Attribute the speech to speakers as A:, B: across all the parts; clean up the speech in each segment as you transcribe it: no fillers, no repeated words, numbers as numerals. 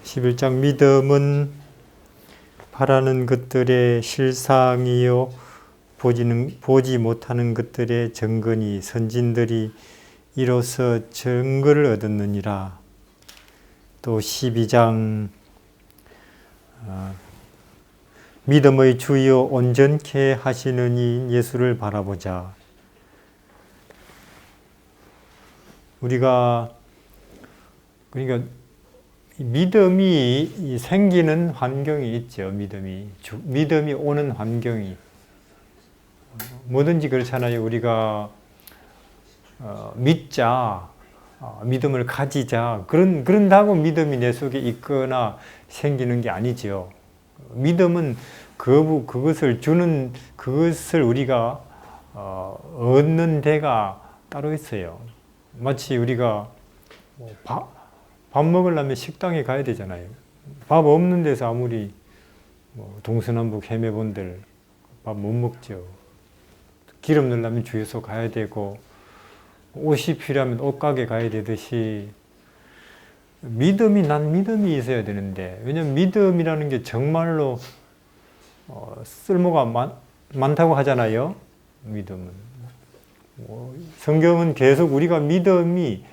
A: 11장 믿음은 바라는 것들의 실상이요 보지 못하는 것들의 증거니 선진들이 이로써 증거를 얻었느니라. 또 12장 믿음의 주여 온전케 하시는 이 예수를 바라보자. 우리가 그러니까 믿음이 생기는 환경이 있죠. 믿음이 오는 환경이 뭐든지 그렇잖아요. 우리가 믿자, 믿음을 가지자 그런다고 믿음이 내 속에 있거나 생기는 게 아니죠. 믿음은 그것을 우리가 얻는 데가 따로 있어요. 마치 우리가 밥 먹으려면 식당에 가야 되잖아요. 밥 없는 데서 아무리 동서남북 헤매본들 밥 못 먹죠. 기름 넣으려면 주유소 가야 되고 옷이 필요하면 옷가게 가야 되듯이 믿음이 있어야 되는데, 왜냐면 믿음이라는 게 정말로 쓸모가 많다고 하잖아요. 믿음은 성경은 계속 우리가 믿음이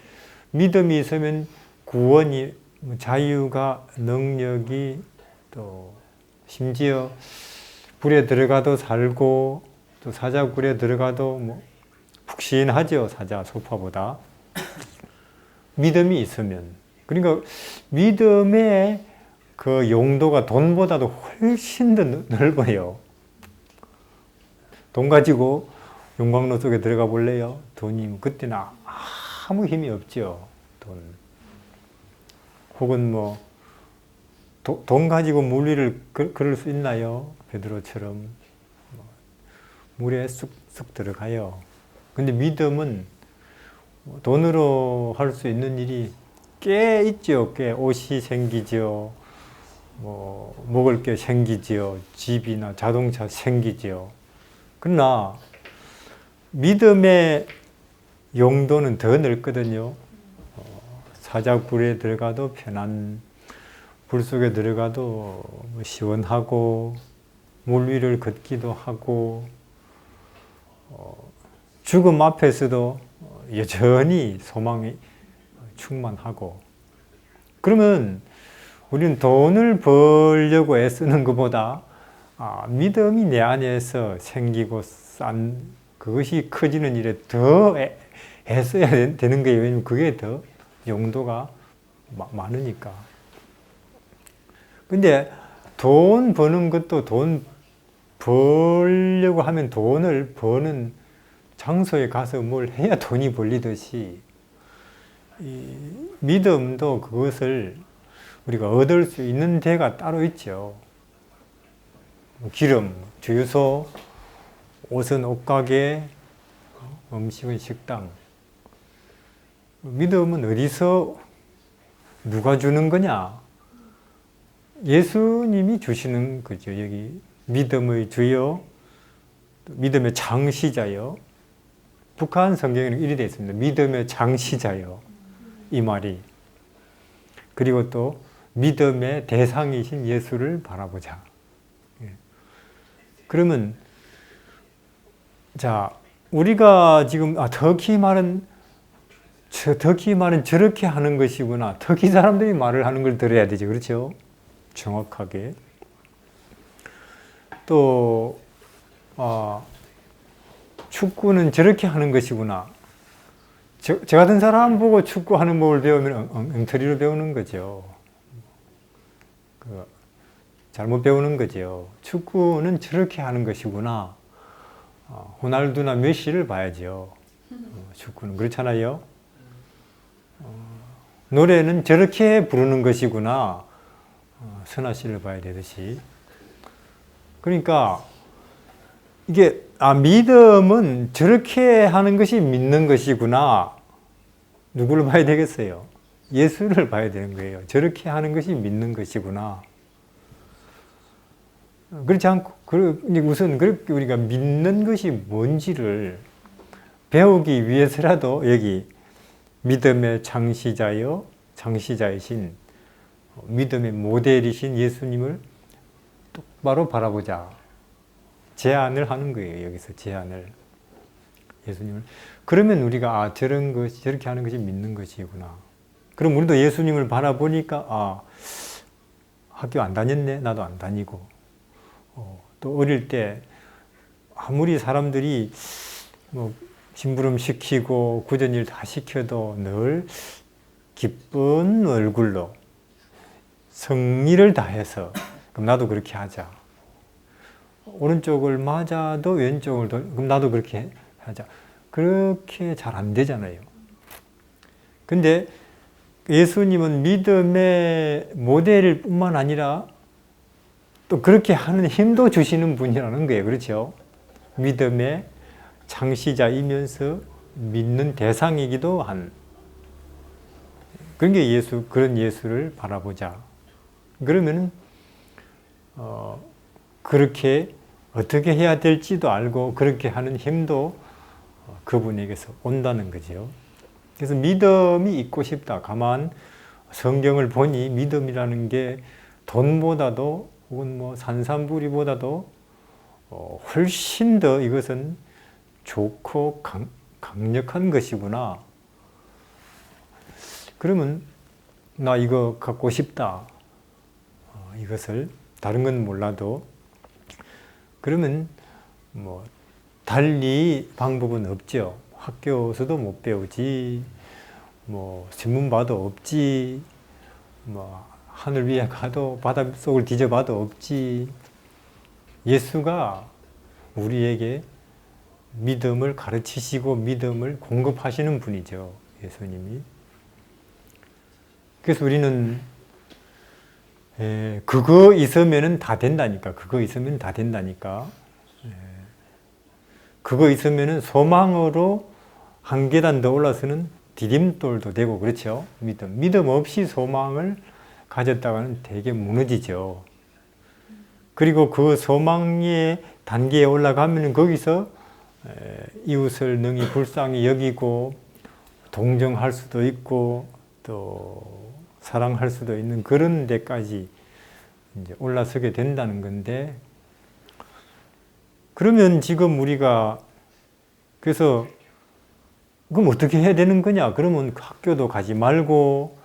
A: 있으면 구원이, 자유가, 능력이, 또 심지어 불에 들어가도 살고 또 사자굴에 들어가도 푹신하죠. 사자 소파보다. 믿음이 있으면. 그러니까 믿음의 그 용도가 돈보다도 훨씬 더 넓어요. 돈 가지고 용광로 속에 들어가 볼래요? 돈이 그때는 아무 힘이 없죠. 돈. 혹은 돈 가지고 물 위를 걸을 수 있나요? 베드로처럼 물에 쑥쑥 들어가요. 근데 믿음은 돈으로 할 수 있는 일이 꽤 있죠. 꽤 옷이 생기죠. 먹을 게 생기죠. 집이나 자동차 생기죠. 그러나 믿음의 용도는 더 넓거든요. 사자굴에 들어가도 편안, 불 속에 들어가도 시원하고, 물 위를 걷기도 하고, 죽음 앞에서도 여전히 소망이 충만하고. 그러면 우리는 돈을 벌려고 애쓰는 것보다 믿음이 내 안에서 생기고 그것이 커지는 일에 더 애써야 되는 거예요. 왜냐면 그게 더 용도가 많으니까. 근데 돈 버는 것도 돈 벌려고 하면 돈을 버는 장소에 가서 뭘 해야 돈이 벌리듯이 이 믿음도 그것을 우리가 얻을 수 있는 데가 따로 있죠. 기름, 주유소, 옷은 옷가게, 음식은 식당. 믿음은 어디서 누가 주는 거냐? 예수님이 주시는 거죠. 여기 믿음의 주요, 믿음의 장시자요. 북한 성경에는 이렇게 되어 있습니다. 믿음의 장시자요. 이 말이. 그리고 또 믿음의 대상이신 예수를 바라보자. 그러면 자, 우리가 지금 터키 말은 저렇게 하는 것이구나. 터키 사람들이 말을 하는 걸 들어야 되죠. 그렇죠? 정확하게. 또 축구는 저렇게 하는 것이구나. 저 같은 사람 보고 축구하는 법을 배우면 엉터리로 배우는 거죠. 잘못 배우는 거죠. 축구는 저렇게 하는 것이구나. 호날두나 메시를 봐야죠. 축구는 그렇잖아요. 노래는 저렇게 부르는 것이구나. 선아 씨를 봐야 되듯이. 그러니까 이게 믿음은 저렇게 하는 것이 믿는 것이구나. 누구를 봐야 되겠어요? 예수를 봐야 되는 거예요. 저렇게 하는 것이 믿는 것이구나. 그렇지 않고 우선 그렇게 우리가 믿는 것이 뭔지를 배우기 위해서라도 여기 믿음의 창시자이신 믿음의 모델이신 예수님을 똑바로 바라보자. 제안을 하는 거예요. 여기서 제안을. 예수님을. 그러면 우리가 저렇게 하는 것이 믿는 것이구나. 그럼 우리도 예수님을 바라보니까 학교 안 다녔네. 나도 안 다니고. 또 어릴 때 아무리 사람들이 뭐 심부름 시키고 굳은 일 다 시켜도 늘 기쁜 얼굴로 성의를 다해서 그럼 나도 그렇게 하자. 오른쪽을 맞아도 왼쪽을 그럼 나도 그렇게 하자. 그렇게 잘 안 되잖아요. 근데 예수님은 믿음의 모델일 뿐만 아니라 또 그렇게 하는 힘도 주시는 분이라는 거예요. 그렇죠? 믿음의 창시자이면서 믿는 대상이기도 한 그런 게 그런 예수를 바라보자. 그러면 그렇게 어떻게 해야 될지도 알고 그렇게 하는 힘도 그분에게서 온다는 거죠. 그래서 믿음이 있고 싶다. 가만 성경을 보니 믿음이라는 게 돈보다도 혹은 뭐 산산부리보다도 훨씬 더 이것은 좋고 강력한 것이구나. 그러면 나 이거 갖고 싶다. 이것을 다른 건 몰라도 그러면 뭐 달리 방법은 없죠. 학교에서도 못 배우지, 뭐 신문 봐도 없지, 뭐 하늘 위에 가도 바닷속을 뒤져봐도 없지. 예수가 우리에게 믿음을 가르치시고 믿음을 공급하시는 분이죠. 예수님이. 그래서 우리는 그거 있으면 다 된다니까. 그거 있으면 다 된다니까. 그거 있으면 소망으로 한 계단 더 올라서는 디딤돌도 되고 그렇죠. 믿음 없이 소망을 가졌다가는 되게 무너지죠. 그리고 그 소망의 단계에 올라가면 거기서 이웃을 능히 불쌍히 여기고 동정할 수도 있고 또 사랑할 수도 있는 그런 데까지 이제 올라서게 된다는 건데, 그러면 지금 우리가 그래서 그럼 어떻게 해야 되는 거냐? 그러면 학교도 가지 말고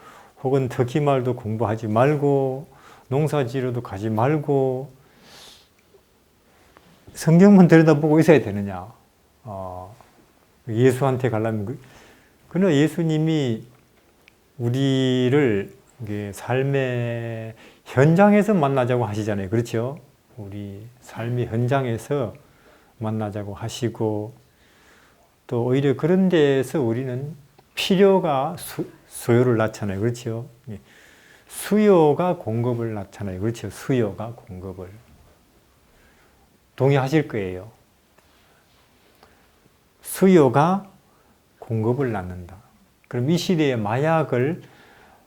A: 혹은 터키말도 공부하지 말고 농사지로도 가지 말고 성경만 들여다보고 있어야 되느냐? 예수한테 가려면 그러나 예수님이 우리를 삶의 현장에서 만나자고 하시잖아요. 그렇죠? 우리 삶의 현장에서 만나자고 하시고 또 오히려 그런 데에서 우리는 필요가 수요를 낳잖아요. 그렇죠? 수요가 공급을 낳잖아요. 그렇죠? 수요가 공급을. 동의하실 거예요. 수요가 공급을 낳는다. 그럼 이 시대의 마약을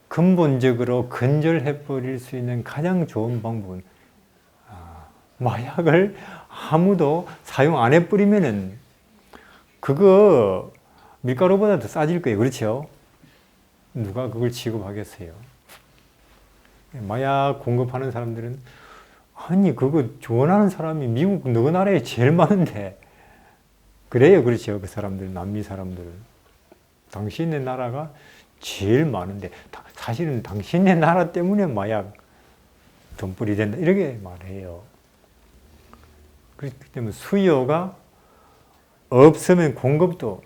A: 근본적으로 근절해 버릴 수 있는 가장 좋은 방법은 마약을 아무도 사용 안 해버리면은 그거 밀가루보다 더 싸질 거예요. 그렇죠? 누가 그걸 취급하겠어요? 마약 공급하는 사람들은 아니 그거 지원하는 사람이 미국 너희 나라에 제일 많은데 그래요. 그렇죠? 그 사람들, 남미 사람들은 당신네 나라가 제일 많은데 사실은 당신네 나라 때문에 마약 돈벌이 된다 이렇게 말해요. 그렇기 때문에 수요가 없으면 공급도,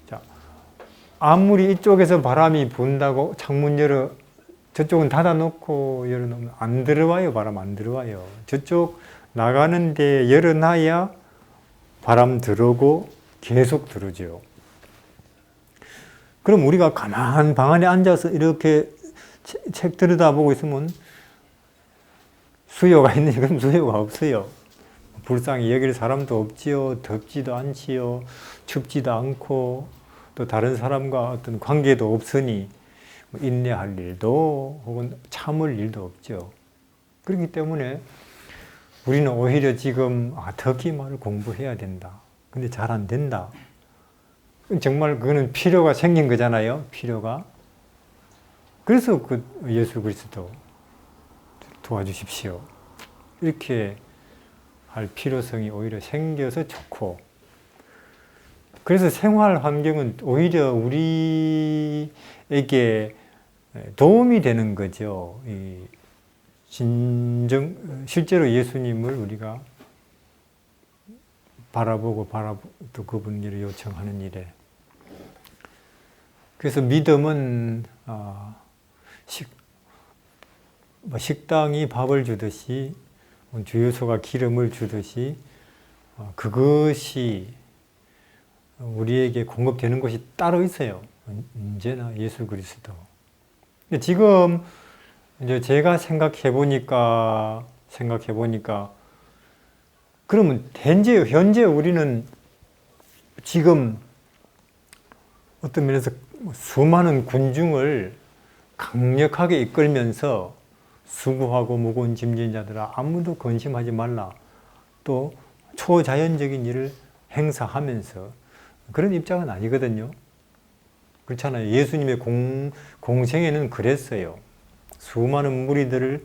A: 자, 아무리 이쪽에서 바람이 분다고 창문 열어 저쪽은 닫아놓고 열어놓으면 안 들어와요. 바람 안 들어와요. 저쪽 나가는데 열어놔야 바람 들어오고 계속 들어오죠. 그럼 우리가 가만 방 안에 앉아서 이렇게 책 들여다보고 있으면 수요가 있는지 그럼 수요가 없어요. 불쌍히 여길 사람도 없지요. 덥지도 않지요. 춥지도 않고 또 다른 사람과 어떤 관계도 없으니 인내할 일도 혹은 참을 일도 없죠. 그렇기 때문에 우리는 오히려 지금 터키말을 공부해야 된다. 근데 잘 안 된다. 정말 그거는 필요가 생긴 거잖아요. 필요가. 그래서 그 예수 그리스도 도와주십시오. 이렇게 할 필요성이 오히려 생겨서 좋고, 그래서 생활 환경은 오히려 우리에게 도움이 되는 거죠. 실제로 예수님을 우리가 바라보고 또 그분을 요청하는 일에. 그래서 믿음은 식당이 밥을 주듯이, 주유소가 기름을 주듯이 그것이 우리에게 공급되는 것이 따로 있어요. 언제나 예수 그리스도. 근데 지금 이제 제가 생각해 보니까 그러면 현재 우리는 지금 어떤 면에서 수많은 군중을 강력하게 이끌면서 수고하고 무거운 짐진 자들아 아무도 근심하지 말라, 또 초자연적인 일을 행사하면서 그런 입장은 아니거든요. 그렇잖아요. 예수님의 공생에는 그랬어요. 수많은 무리들을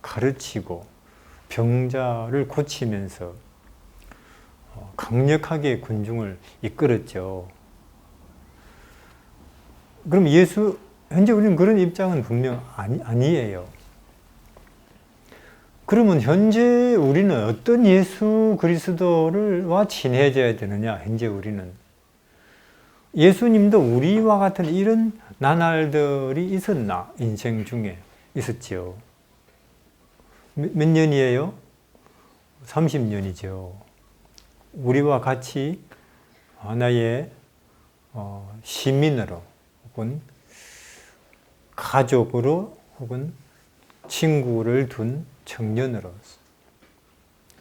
A: 가르치고 병자를 고치면서 강력하게 군중을 이끌었죠. 그럼 현재 우리는 그런 입장은 분명 아니에요. 그러면 현재 우리는 어떤 예수 그리스도와 친해져야 되느냐? 현재 우리는 예수님도 우리와 같은 이런 나날들이 있었나? 인생 중에 있었죠. 몇 년이에요? 30년이죠. 우리와 같이 하나의 시민으로 혹은 가족으로 혹은 친구를 둔 청년으로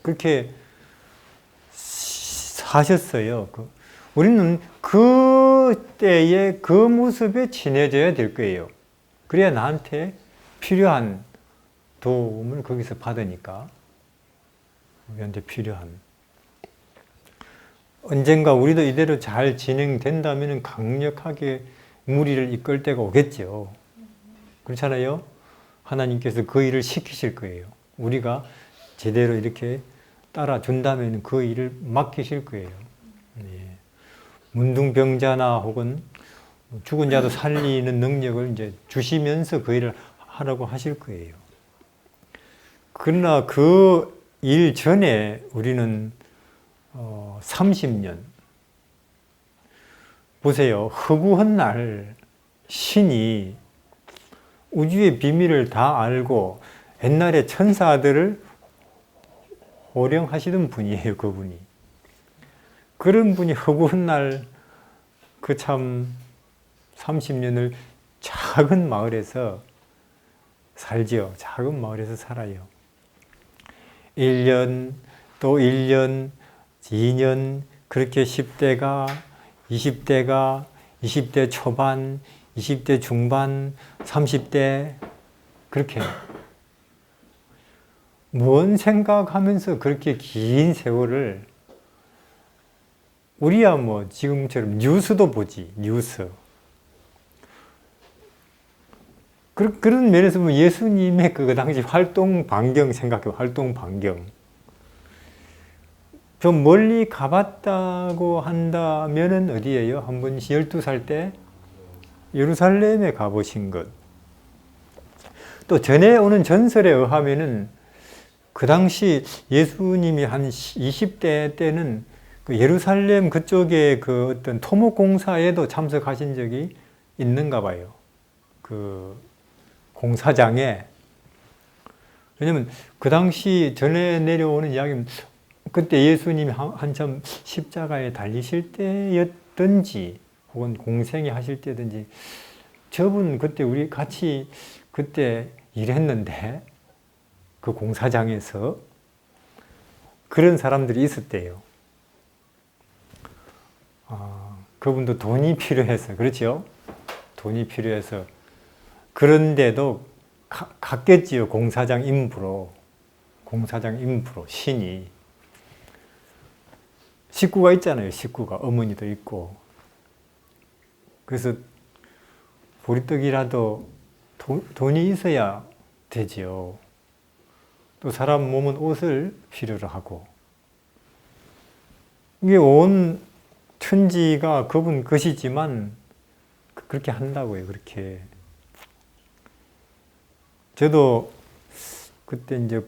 A: 그렇게 사셨어요. 우리는 그때의 그 모습에 친해져야 될 거예요. 그래야 나한테 필요한 도움을 거기서 받으니까. 우리한테 필요한. 언젠가 우리도 이대로 잘 진행된다면 강력하게 무리를 이끌 때가 오겠죠. 그렇잖아요? 하나님께서 그 일을 시키실 거예요. 우리가 제대로 이렇게 따라준다면 그 일을 맡기실 거예요. 예. 문둥병자나 혹은 죽은 자도 살리는 능력을 이제 주시면서 그 일을 하라고 하실 거예요. 그러나 그 일 전에 우리는 30년 보세요. 허구한 날 신이 우주의 비밀을 다 알고 옛날에 천사들을 호령하시던 분이에요. 그분이. 그런 분이 허구한 날 그 참 30년을 작은 마을에서 살지요. 작은 마을에서 살아요. 1년, 또 1년, 2년, 그렇게 10대가, 20대가, 20대 초반, 20대 중반, 30대, 그렇게. 뭔 생각하면서 그렇게 긴 세월을, 우리야 뭐 지금처럼 뉴스도 보지, 뉴스. 그런 면에서 보면 예수님의 그 당시 활동 반경 생각해, 활동 반경. 좀 멀리 가봤다고 한다면은 어디예요? 한 번 12살 때 예루살렘에 가보신 것. 또 전에 오는 전설에 의하면은 그 당시 예수님이 한 20대 때는 그 예루살렘 그쪽에 그 어떤 토목공사에도 참석하신 적이 있는가 봐요. 그 공사장에. 왜냐면 그 당시 전에 내려오는 이야기는 그때 예수님이 한참 십자가에 달리실 때였든지 혹은 공생애 하실 때든지 저분 그때 우리 같이 그때 일했는데 그 공사장에서 그런 사람들이 있었대요. 그분도 돈이 필요해서, 그렇죠? 돈이 필요해서. 그런데도 갔겠지요. 공사장 인부로 신이. 식구가 있잖아요. 식구가. 어머니도 있고. 그래서 보리떡이라도 돈이 있어야 되지요. 또 사람 몸은 옷을 필요로 하고. 이게 온 천지가 그분 것이지만 그렇게 한다고요. 그렇게. 저도 그때 이제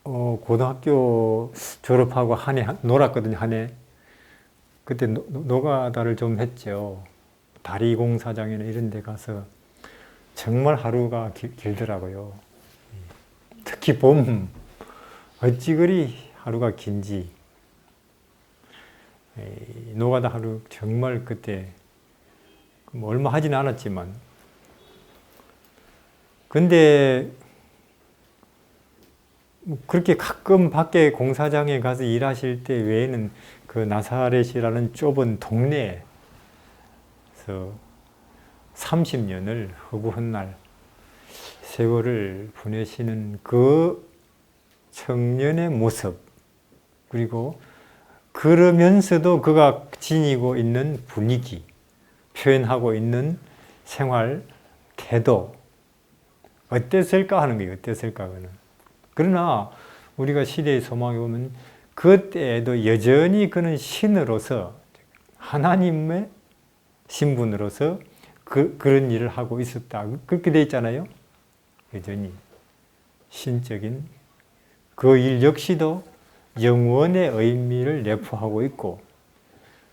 A: 고등학교 졸업하고 한 해 놀았거든요. 한 해. 그때 노가다를 좀 했죠. 다리 공사장이나 이런 데 가서 정말 하루가 길더라고요. 특히 봄, 어찌 그리 하루가 긴지. 노가다 하루 정말 그때 뭐 얼마 하지는 않았지만, 근데 그렇게 가끔 밖에 공사장에 가서 일하실 때 외에는 그 나사렛이라는 좁은 동네에서 30년을 허구한 날 세월을 보내시는 그 청년의 모습, 그리고 그러면서도 그가 지니고 있는 분위기, 표현하고 있는 생활 태도, 어땠을까 하는 거예요. 어땠을까 그는. 그러나 우리가 시대의 소망에 보면 그때에도 여전히 그는 신으로서, 하나님의 신분으로서 그런 일을 하고 있었다. 그렇게 돼 있잖아요. 여전히 신적인 그 일 역시도 영원의 의미를 내포하고 있고,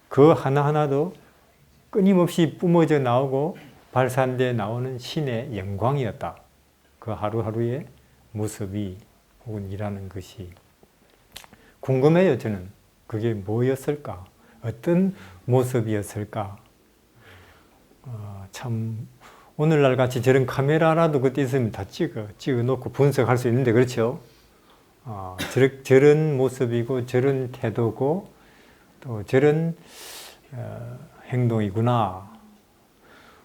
A: 그 하나하나도 끊임없이 뿜어져 나오고 발산돼 나오는 신의 영광이었다. 그 하루하루의 모습이 혹은 일하는 것이 궁금해요. 저는 그게 뭐였을까? 어떤 모습이었을까? 참 오늘날 같이 저런 카메라라도 그때 있으면 다 찍어놓고 분석할 수 있는데, 그렇죠? 저런 모습이고 저런 태도고 또 저런 행동이구나.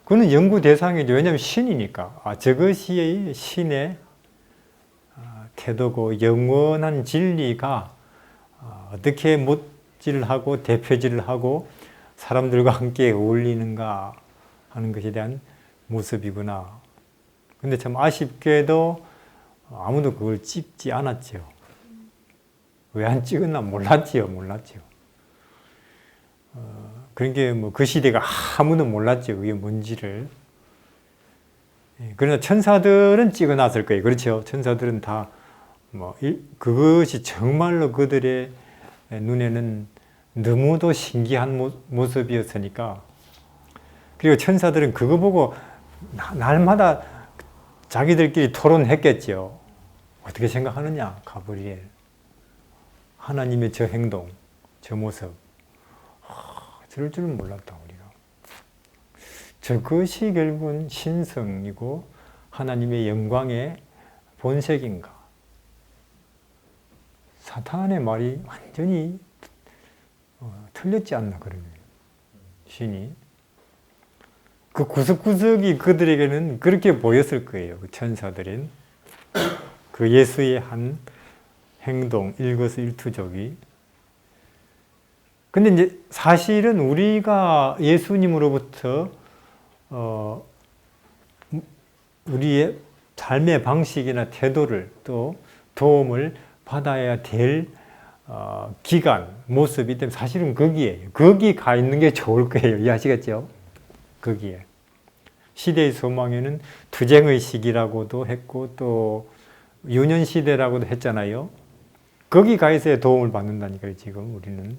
A: 그는 연구 대상이죠. 왜냐하면 신이니까. 저것이 신의 태도고 영원한 진리가 어떻게 못질을 하고 대표질을 하고 사람들과 함께 어울리는가 하는 것에 대한 모습이구나. 근데 참 아쉽게도 아무도 그걸 찍지 않았죠. 왜 안 찍었나 몰랐지요. 그런 게 뭐 그 시대가 아무도 몰랐죠. 그게 뭔지를. 그러나 천사들은 찍어놨을 거예요. 그렇죠. 천사들은 다 그것이 정말로 그들의 눈에는 너무도 신기한 모습이었으니까. 그리고 천사들은 그거 보고 날마다 자기들끼리 토론했겠죠. 어떻게 생각하느냐, 가브리엘. 하나님의 저 행동, 저 모습. 저럴 줄은 몰랐다, 우리가. 저것이 결국은 신성이고 하나님의 영광의 본색인가. 사탄의 말이 완전히 틀렸지 않나, 그러면. 신이. 그 구석구석이 그들에게는 그렇게 보였을 거예요. 그 천사들인. 그 예수의 한 행동, 일거수일투족이. 근데 이제 사실은 우리가 예수님으로부터 우리의 삶의 방식이나 태도를 또 도움을 받아야 될 기간, 모습이 때문에 사실은 거기에요. 거기 가 있는 게 좋을 거예요. 이해하시겠죠? 거기에. 시대의 소망에는 투쟁의 시기라고도 했고 또 유년시대라고도 했잖아요. 거기 가 있어야 도움을 받는다니까요. 지금 우리는.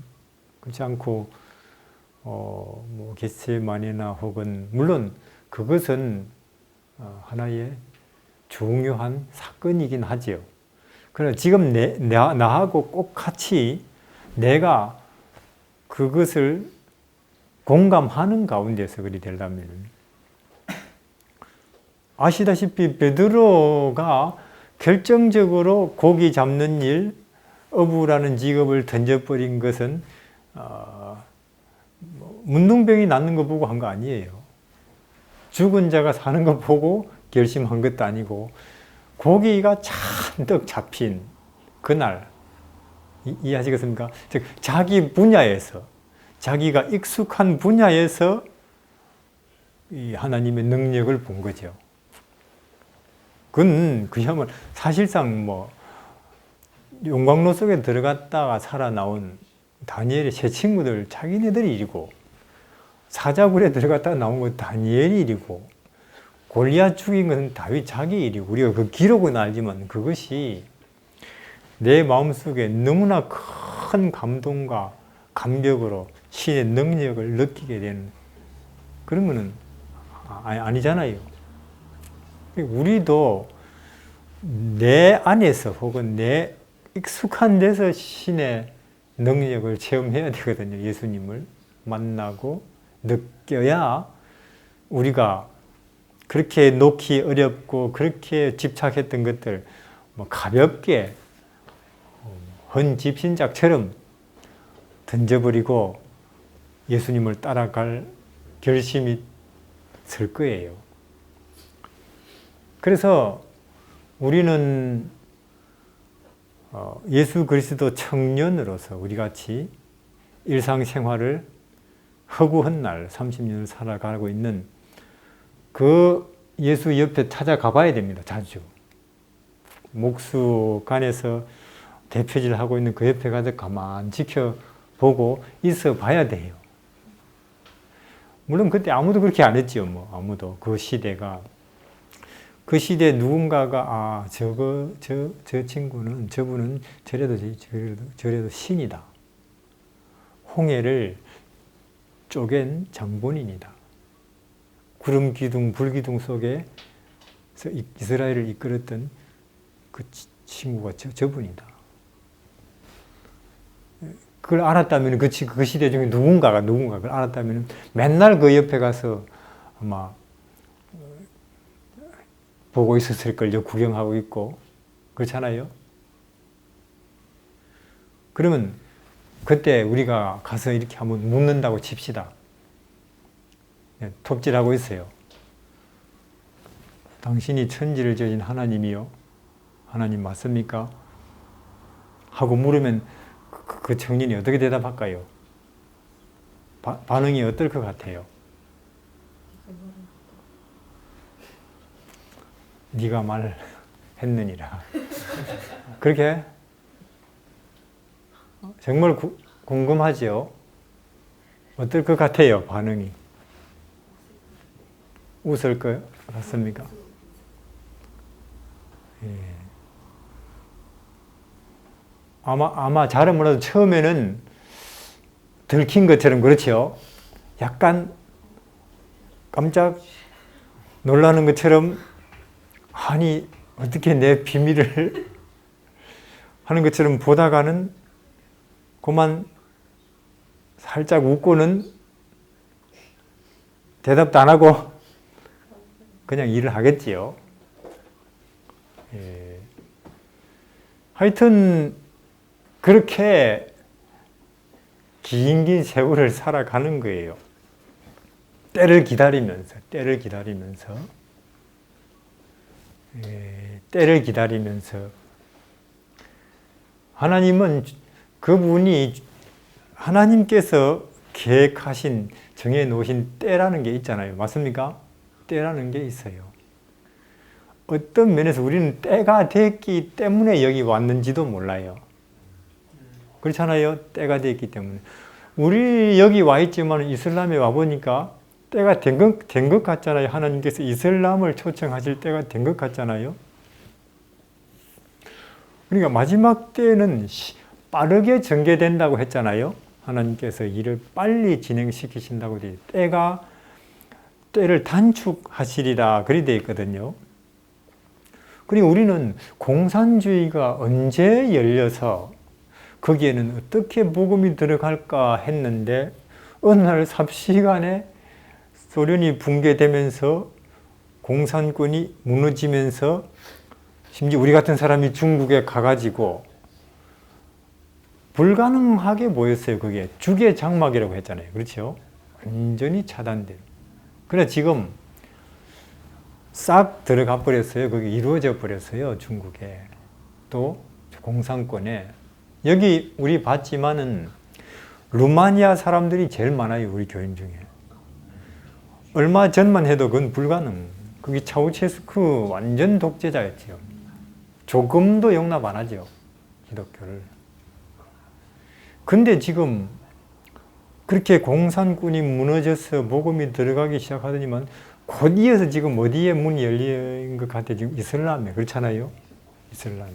A: 그렇지 않고 뭐 겟세마네나 혹은 물론 그것은 하나의 중요한 사건이긴 하지요. 그러나 지금 나하고 꼭 같이 내가 그것을 공감하는 가운데서 그리 되려면, 아시다시피 베드로가 결정적으로 고기 잡는 일, 어부라는 직업을 던져버린 것은 문둥병이 낫는 거 보고 한 거 아니에요. 죽은 자가 사는 거 보고 결심한 것도 아니고, 고기가 잔뜩 잡힌 그날, 이해하시겠습니까? 즉 자기 분야에서, 자기가 익숙한 분야에서 이 하나님의 능력을 본 거죠. 그건 그야말로 사실상 뭐 용광로 속에 들어갔다가 살아나온 다니엘의 세 친구들 자기네들이 일이고, 사자굴에 들어갔다가 나온 건 다니엘이 일이고, 골리앗 죽인 건 다윗 자기 일이고, 우리가 그 기록은 알지만 그것이 내 마음속에 너무나 큰 감동과 감격으로 신의 능력을 느끼게 되는 그런 거는 아니잖아요. 우리도 내 안에서 혹은 내 익숙한 데서 신의 능력을 체험해야 되거든요. 예수님을 만나고 느껴야 우리가 그렇게 놓기 어렵고 그렇게 집착했던 것들 뭐 가볍게 헌집신작처럼 던져버리고 예수님을 따라갈 결심이 설 거예요. 그래서 우리는 예수 그리스도 청년으로서 우리같이 일상생활을 허구한 날 30년을 살아가고 있는 그 예수 옆에 찾아가 봐야 됩니다. 자주. 목수간에서 대표질하고 있는 그 옆에 가서 가만 지켜보고 있어 봐야 돼요. 물론 그때 아무도 그렇게 안 했지요. 뭐 아무도. 그 시대가. 그 시대에 누군가가 저 친구는 저분은 저래도 신이다. 홍해를 쪼갠 장본인이다. 구름 기둥 불기둥 속에 이스라엘을 이끌었던 그 친구가 저분이다. 그걸 알았다면 그 시대 중에 누군가가 그걸 알았다면 맨날 그 옆에 가서 아마 보고 있었을걸요. 구경하고 있고. 그렇잖아요. 그러면 그때 우리가 가서 이렇게 한번 묻는다고 칩시다. 톱질하고 있어요. 당신이 천지를 지으신 하나님이요? 하나님 맞습니까? 하고 물으면 그 청년이 어떻게 대답할까요? 반응이 어떨 것 같아요? 네가 말했느니라. 그렇게? 정말 궁금하죠? 어떨 것 같아요, 반응이? 웃을 것 같습니까? 예. 아마 잘은 몰라도 처음에는 들킨 것처럼 그렇죠? 약간 깜짝 놀라는 것처럼 아니 어떻게 내 비밀을 하는 것처럼 보다가는 그만 살짝 웃고는 대답도 안 하고 그냥 일을 하겠지요. 예. 하여튼 그렇게 긴 세월을 살아가는 거예요. 때를 기다리면서 때를 기다리면서 하나님은 그분이 하나님께서 계획하신 정해놓으신 때라는 게 있잖아요. 맞습니까? 때라는 게 있어요. 어떤 면에서 우리는 때가 됐기 때문에 여기 왔는지도 몰라요. 그렇잖아요. 때가 됐기 때문에. 우리 여기 와 있지만 이슬람에 와보니까 때가 된 것 같잖아요. 하나님께서 이슬람을 초청하실 때가 된 것 같잖아요. 그러니까 마지막 때는 빠르게 전개된다고 했잖아요. 하나님께서 일을 빨리 진행시키신다고 돼 때를 단축하시리라 그리 되어 있거든요. 그리고 우리는 공산주의가 언제 열려서 거기에는 어떻게 복음이 들어갈까 했는데 어느 날 삽시간에 소련이 붕괴되면서 공산권이 무너지면서 심지어 우리 같은 사람이 중국에 가가지고 불가능하게 보였어요. 그게 죽의 장막이라고 했잖아요. 그렇죠? 완전히 차단된. 그래 지금 싹 들어가 버렸어요. 그게 이루어져 버렸어요. 중국에. 또 공산권에. 여기 우리 봤지만은 루마니아 사람들이 제일 많아요. 우리 교인 중에. 얼마 전만 해도 그건 불가능. 그게 차우체스크 완전 독재자였죠. 조금도 용납 안 하죠. 기독교를. 근데 지금 그렇게 공산군이 무너져서 복음이 들어가기 시작하더니만 곧 이어서 지금 어디에 문이 열린 것 같아? 지금 이슬람에. 그렇잖아요. 이슬람에.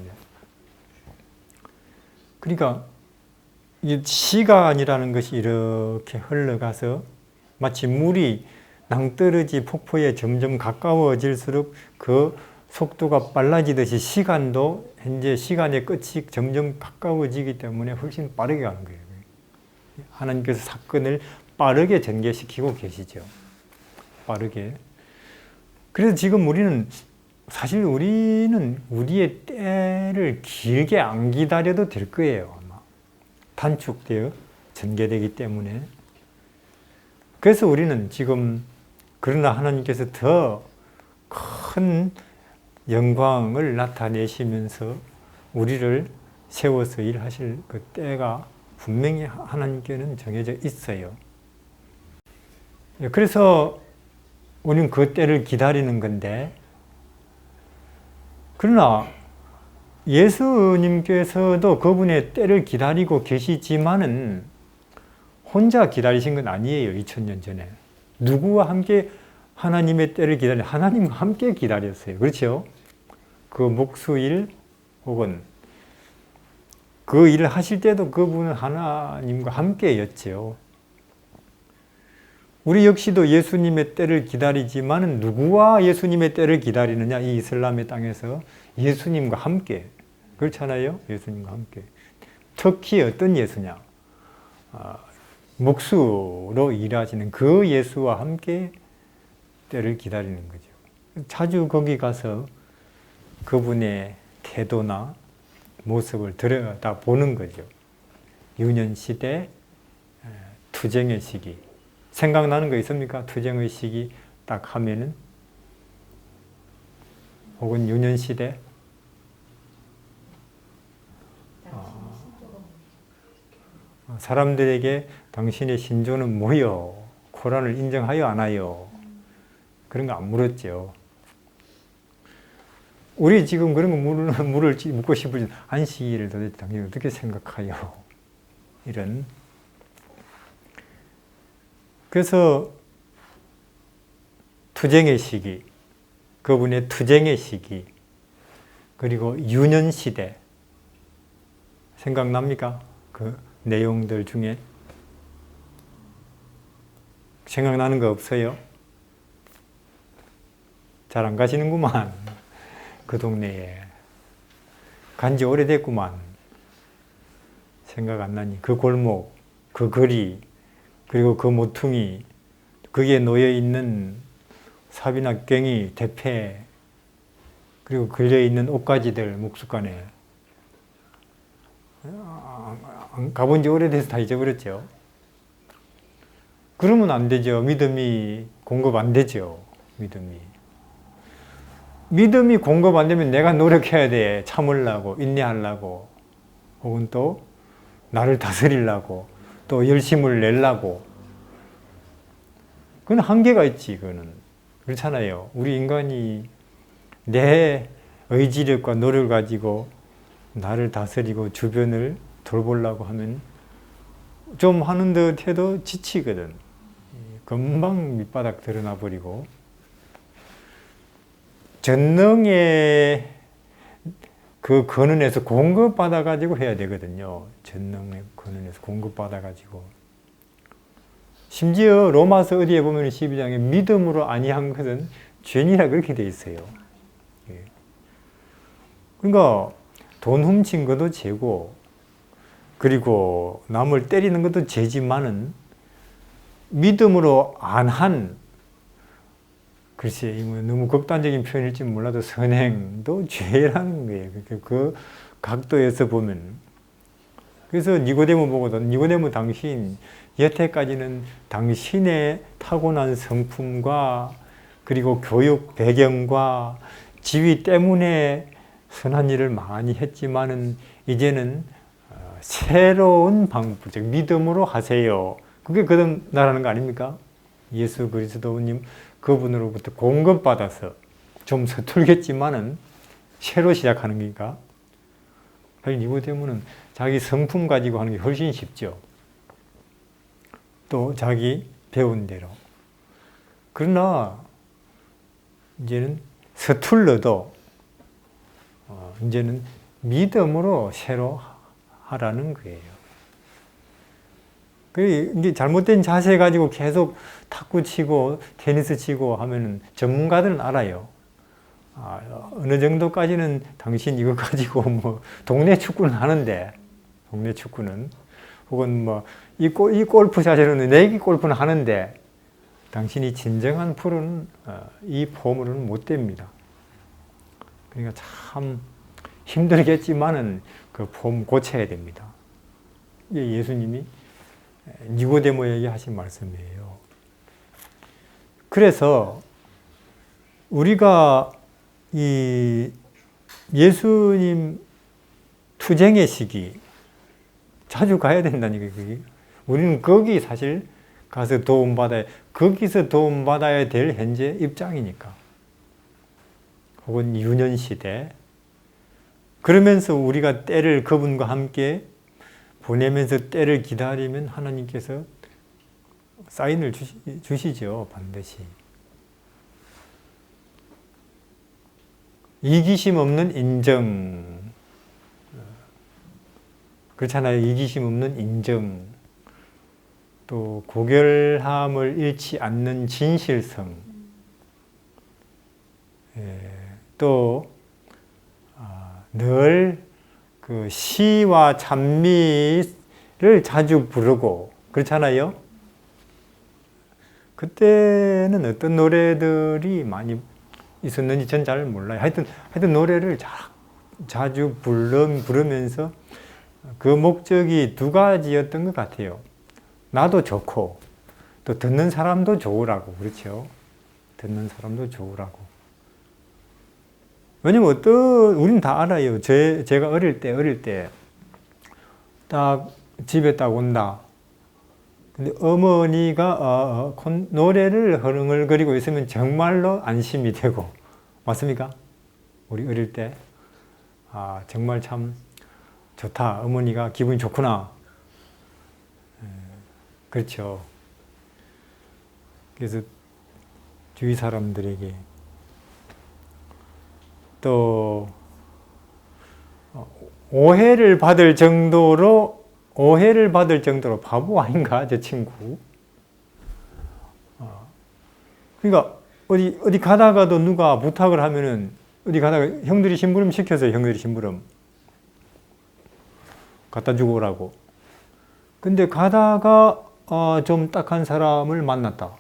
A: 그러니까 이 시간이라는 것이 이렇게 흘러가서 마치 물이 낭떠러지 폭포에 점점 가까워질수록 그 속도가 빨라지듯이 시간도 현재 시간의 끝이 점점 가까워지기 때문에 훨씬 빠르게 가는 거예요. 하나님께서 사건을 빠르게 전개시키고 계시죠. 빠르게. 그래서 지금 사실 우리는 우리의 때를 길게 안 기다려도 될 거예요. 아마. 단축되어 전개되기 때문에. 그래서 우리는 지금 그러나 하나님께서 더 큰 영광을 나타내시면서 우리를 세워서 일하실 그 때가 분명히 하나님께는 정해져 있어요. 그래서 우리는 그 때를 기다리는 건데, 그러나 예수님께서도 그분의 때를 기다리고 계시지만은 혼자 기다리신 건 아니에요. 2000년 전에. 누구와 함께 하나님의 때를 기다려? 하나님과 함께 기다렸어요. 그렇죠? 그 목수일 혹은 그 일을 하실 때도 그분은 하나님과 함께였죠. 우리 역시도 예수님의 때를 기다리지만 누구와 예수님의 때를 기다리느냐? 이 이슬람의 땅에서 예수님과 함께. 그렇잖아요? 예수님과 함께. 특히 어떤 예수냐? 목수로 일하시는 그 예수와 함께 때를 기다리는 거죠. 자주 거기 가서 그분의 태도나 모습을 들여다 보는 거죠. 유년시대, 투쟁의 시기. 생각나는 거 있습니까? 투쟁의 시기 딱 하면은? 혹은 유년시대? 사람들에게 당신의 신조는 뭐요? 코란을 인정하여 안 하여? 그런 거 안 물었죠. 우리 지금 그런 거 물을 묻고 싶으신 안식일을 도대체 당신 어떻게 생각하여? 이런. 그래서 투쟁의 시기, 그분의 투쟁의 시기, 그리고 유년시대 생각납니까? 그 내용들 중에 생각나는 거 없어요? 잘 안 가시는구만. 그 동네에 간지 오래됐구만. 생각 안 나니? 그 골목, 그 거리, 그리고 그 모퉁이, 거기에 놓여있는 삽이나 괭이, 대패, 그리고 걸려있는 옷가지들 목숫간에. 가본 지 오래돼서 다 잊어버렸죠. 그러면 안 되죠. 믿음이 공급 안 되죠. 믿음이 공급 안 되면 내가 노력해야 돼. 참으려고, 인내하려고, 혹은 또 나를 다스리려고, 또 열심을 내려고. 그건 한계가 있지, 그거는. 그렇잖아요. 우리 인간이 내 의지력과 노력을 가지고 나를 다스리고 주변을 돌보려고 하면 좀 하는 듯 해도 지치거든. 금방 밑바닥 드러나 버리고. 전능의 그 근원에서 공급받아 가지고 해야 되거든요. 전능의 근원에서 공급받아 가지고. 심지어 로마서 어디에 보면 12장에 믿음으로 아니한 것은 죄니라 그렇게 돼 있어요. 그러니까 돈 훔친 것도 죄고, 그리고 남을 때리는 것도 죄지만은 믿음으로 안 한, 글쎄 너무 극단적인 표현일지 몰라도 선행도 죄라는 거예요. 그 각도에서 보면. 그래서 니고데모 보고도, 니고데모 당신 여태까지는 당신의 타고난 성품과 그리고 교육 배경과 지위 때문에 선한 일을 많이 했지만은 이제는 새로운 방법, 즉 믿음으로 하세요. 그게 거듭나라는 거 아닙니까? 예수 그리스도님 그분으로부터 공급받아서 좀 서툴겠지만은 새로 시작하는 거니까. 니고데모는 자기 성품 가지고 하는 게 훨씬 쉽죠. 또 자기 배운 대로. 그러나 이제는 서툴러도 이제는 믿음으로 새로 하라는 거예요. 이게 잘못된 자세 가지고 계속 탁구 치고 테니스 치고 하면은 전문가들은 알아요. 어느 정도까지는 당신 이거 가지고 뭐 동네 축구는 하는데, 동네 축구는 혹은 뭐 이 골프샷으로는 내기 골프는 하는데 당신이 진정한 프로는 이 폼으로는 못 됩니다. 그러니까 참 힘들겠지만은 그 폼 고쳐야 됩니다. 이게 예수님이 니고데모에게 하신 말씀이에요. 그래서 우리가 이 예수님 투쟁의 시기 자주 가야 된다니까. 우리는 거기 사실 가서 도움받아야, 거기서 도움받아야 될 현재 입장이니까. 혹은 유년시대. 그러면서 우리가 때를 그분과 함께 보내면서 때를 기다리면 하나님께서 사인을 주시죠. 반드시. 이기심 없는 인정. 그렇잖아요. 이기심 없는 인정. 또 고결함을 잃지 않는 진실성. 또 늘 그 시와 찬미를 자주 부르고 그렇잖아요. 그때는 어떤 노래들이 많이 있었는지 전 잘 몰라요. 하여튼 노래를 자주 부르면서 그 목적이 두 가지였던 것 같아요. 나도 좋고 또 듣는 사람도 좋으라고. 그렇죠? 듣는 사람도 좋으라고. 왜냐면 우린 다 알아요. 제가 어릴 때 딱 집에 딱 온다. 근데 어머니가 노래를 흐릉을거리고 있으면 정말로 안심이 되고. 맞습니까? 우리 어릴 때 정말 참 좋다. 어머니가 기분이 좋구나. 그렇죠. 그래서 주위 사람들에게 또 오해를 받을 정도로 바보 아닌가 저 친구. 그러니까 어디 가다가도 누가 부탁을 하면은 어디 가다가 형들이 심부름 시켜서요. 형들이 심부름 갖다 주고 오라고. 근데 가다가 좀 딱한 사람을 만났다.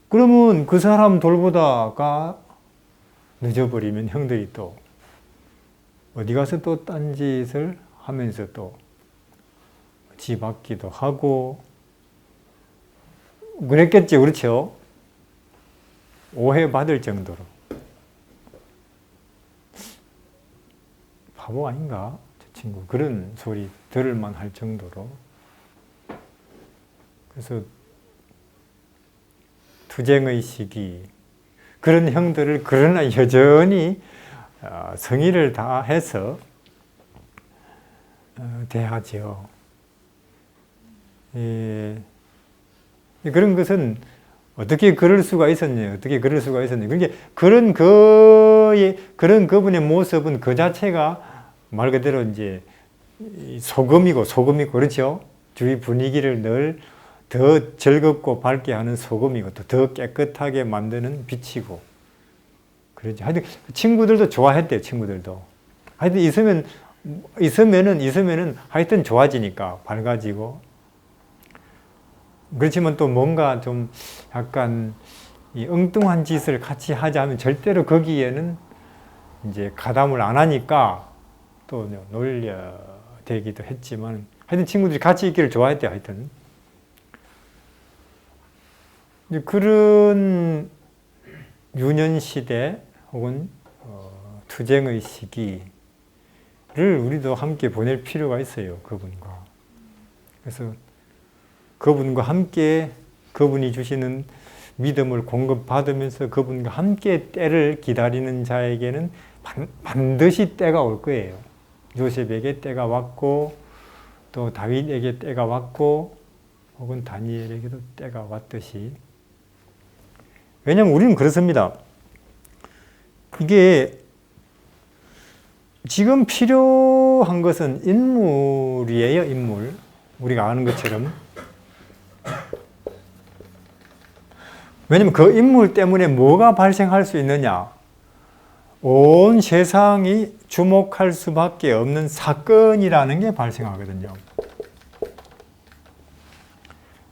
A: 그러면 그 사람 돌보다가 늦어버리면 형들이 또 어디 가서 또 딴짓을 하면서 또 지받기도 하고 그랬겠죠. 그렇죠? 오해받을 정도로. 바보 아닌가? 저 친구. 그런 소리 들을만 할 정도로. 그래서 투쟁의 시기. 그런 형들을 그러나 여전히 성의를 다해서 대하죠. 그런 것은 어떻게 그럴 수가 있었냐? 그러니까 그런 그분의 모습은 그 자체가 말 그대로 이제 소금이고 그렇죠? 주위 분위기를 늘 더 즐겁고 밝게 하는 소금이고 또 더 깨끗하게 만드는 빛이고 그러죠. 하여튼 친구들도 좋아했대요. 친구들도. 하여튼 있으면은 하여튼 좋아지니까 밝아지고. 그렇지만 또 뭔가 좀 약간 이 엉뚱한 짓을 같이 하자면 절대로 거기에는 이제 가담을 안 하니까 또 놀려대기도 했지만 하여튼 친구들이 같이 있기를 좋아했대요. 하여튼. 그런 유년시대 혹은 투쟁의 시기를 우리도 함께 보낼 필요가 있어요. 그분과. 그래서 그분과 함께 그분이 주시는 믿음을 공급받으면서 그분과 함께 때를 기다리는 자에게는 반드시 때가 올 거예요. 요셉에게 때가 왔고 또 다윗에게 때가 왔고 혹은 다니엘에게도 때가 왔듯이. 왜냐하면 우리는 그렇습니다. 이게 지금 필요한 것은 인물이에요, 인물. 우리가 아는 것처럼. 왜냐하면 그 인물 때문에 뭐가 발생할 수 있느냐? 온 세상이 주목할 수밖에 없는 사건이라는 게 발생하거든요.